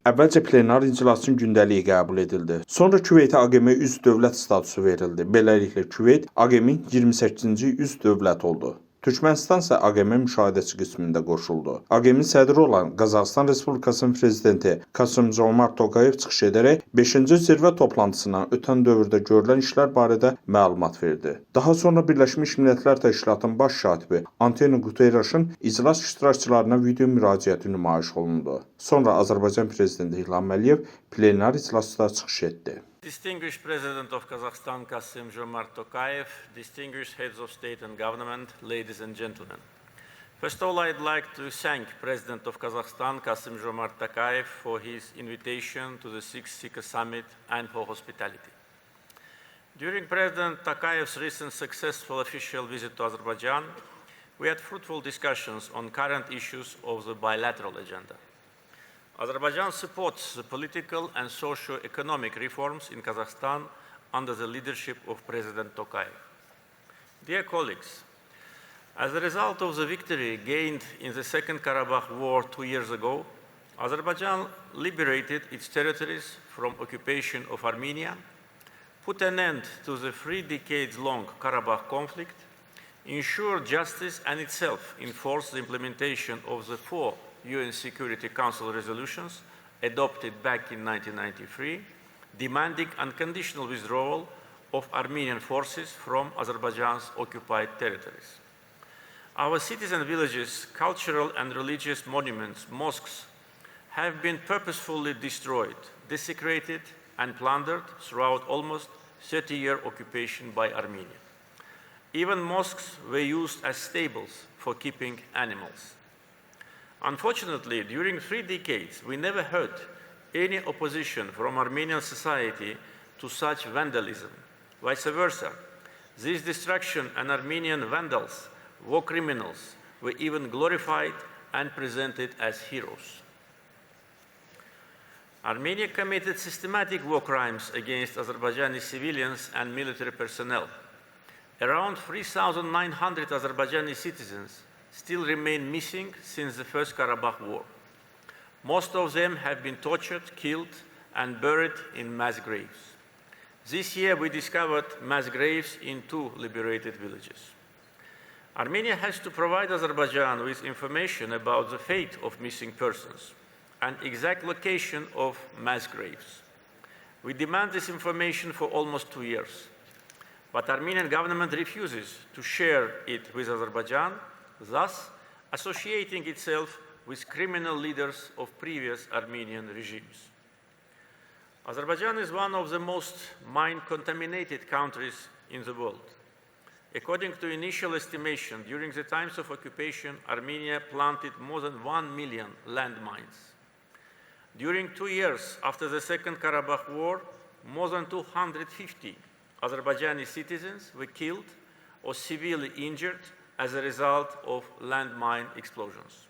Əvvəlcə plenar iclasın gündəliyi qəbul edildi. Sonra Küveytə AQEM-ə üzv dövlət statusu verildi. Beləliklə Küveyt AQEM-in 28-ci üzv dövlət oldu. Türkmənistan isə AQEM-in müşahidəçi qismində qoşuldu. AQEM-in sədri olan Qazaxıstan Respublikasının Prezidenti Kasım-Jomart Tokayev çıxış edərək 5-ci Zirvə Toplantısından ötən dövrdə görülən işlər barədə məlumat verdi. Daha sonra Birləşmiş Millətlər Təşkilatının baş katibi Antonio Guterres'in iclas iştirakçılarına video müraciəti nümayiş olundu. Sonra Azərbaycan Prezidenti İlham Əliyev plenar iclasda çıxış etdi. Distinguished President of Kazakhstan Kasım-Jomart Tokayev, distinguished heads of state and government, ladies and gentlemen. First of all, I'd like to thank President of Kazakhstan Kasım-Jomart Tokayev for his invitation to the Sixth Sika Summit and for hospitality. During President Tokayev's recent successful official visit to Azerbaijan, we had fruitful discussions on current issues of the bilateral agenda. Azerbaijan supports the political and socio-economic reforms in Kazakhstan under the leadership of President Tokayev. Dear colleagues, as a result of the victory gained in the Second Karabakh War 2 years ago, Azerbaijan liberated its territories from occupation of Armenia, put an end to the 3 decades-long Karabakh conflict, ensured justice and itself enforced the implementation of the 4 UN Security Council resolutions adopted back in 1993, demanding unconditional withdrawal of Armenian forces from Azerbaijan's occupied territories. Our cities and villages, cultural and religious monuments, mosques, have been purposefully destroyed, desecrated, and plundered throughout almost 30-year occupation by Armenia. Even mosques were used as stables for keeping animals. Unfortunately, during 3 decades, we never heard any opposition from Armenian society to such vandalism. Vice versa, this destruction and Armenian vandals, war criminals, were even glorified and presented as heroes. Armenia committed systematic war crimes against Azerbaijani civilians and military personnel. Around 3,900 Azerbaijani citizens still remain missing since the First Karabakh War. Most of them have been tortured, killed, and buried in mass graves. This year we discovered mass graves in 2 liberated villages. Armenia has to provide Azerbaijan with information about the fate of missing persons and exact location of mass graves. We demand this information for almost 2 years, but Armenian government refuses to share it with Azerbaijan, thus associating itself with criminal leaders of previous Armenian regimes. Azerbaijan is one of the most mine-contaminated countries in the world. According to initial estimation, during the times of occupation, Armenia planted more than 1 million landmines. During 2 years after the Second Karabakh War, more than 250 Azerbaijani citizens were killed or severely injured as a result of landmine explosions.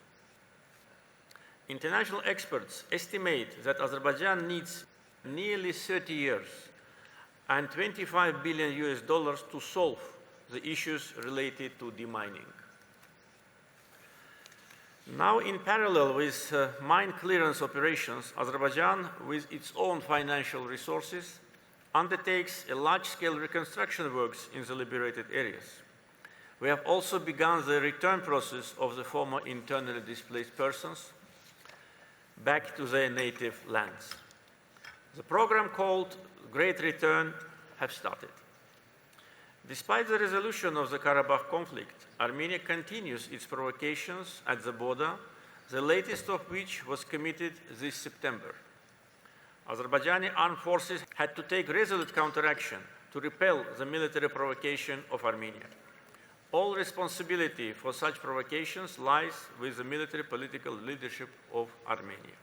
International experts estimate that Azerbaijan needs nearly 30 years and $25 billion to solve the issues related to demining. Now, in parallel with mine clearance operations, Azerbaijan, with its own financial resources, undertakes a large-scale reconstruction works in the liberated areas. We have also begun the return process of the former internally displaced persons back to their native lands. The program called Great Return has started. Despite the resolution of the Karabakh conflict, Armenia continues its provocations at the border, the latest of which was committed this September. Azerbaijani armed forces had to take resolute counteraction to repel the military provocation of Armenia. All responsibility for such provocations lies with the military political leadership of Armenia.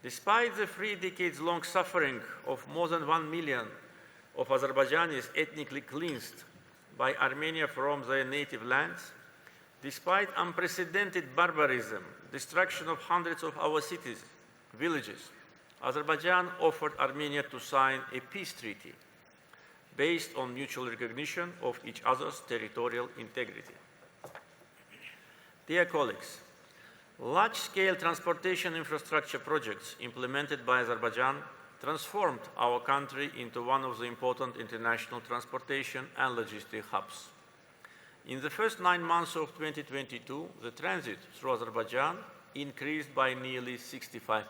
Despite the 3 decades-long suffering of more than 1 million of Azerbaijanis ethnically cleansed by Armenia from their native lands, despite unprecedented barbarism, destruction of hundreds of our cities, villages, Azerbaijan offered Armenia to sign a peace treaty based on mutual recognition of each other's territorial integrity. Dear colleagues, Large-scale transportation infrastructure projects implemented by Azerbaijan transformed our country into one of the important international transportation and logistic hubs. In the first 9 months of 2022, the transit through Azerbaijan increased by nearly 65%.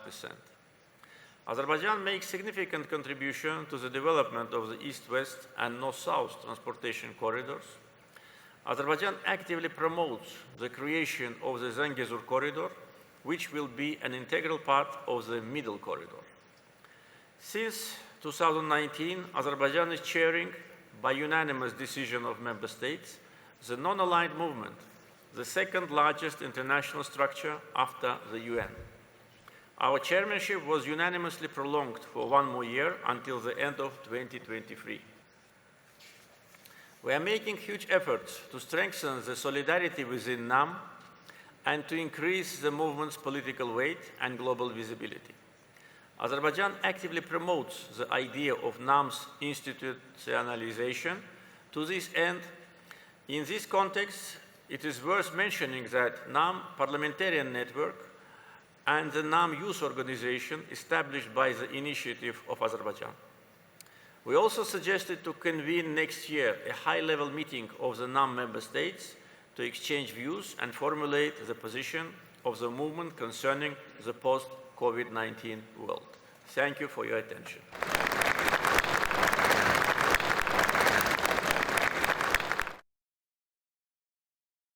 Azerbaijan makes significant contribution to the development of the east-west and north-south transportation corridors. Azerbaijan actively promotes the creation of the Zangezur corridor, which will be an integral part of the middle corridor. Since 2019, Azerbaijan is chairing, by unanimous decision of member states, the non-aligned movement, the second largest international structure after the UN. Our chairmanship was unanimously prolonged for 1 more year until the end of 2023. We are making huge efforts to strengthen the solidarity within NAM and to increase the movement's political weight and global visibility. Azerbaijan actively promotes the idea of NAM's institutionalization. To this end, in this context, it is worth mentioning that NAM Parliamentarian Network and the NAM Youth Organization established by the initiative of Azerbaijan. We also suggested to convene next year a high-level meeting of the NAM member states to exchange views and formulate the position of the movement concerning the post-COVID-19 world. Thank you for your attention.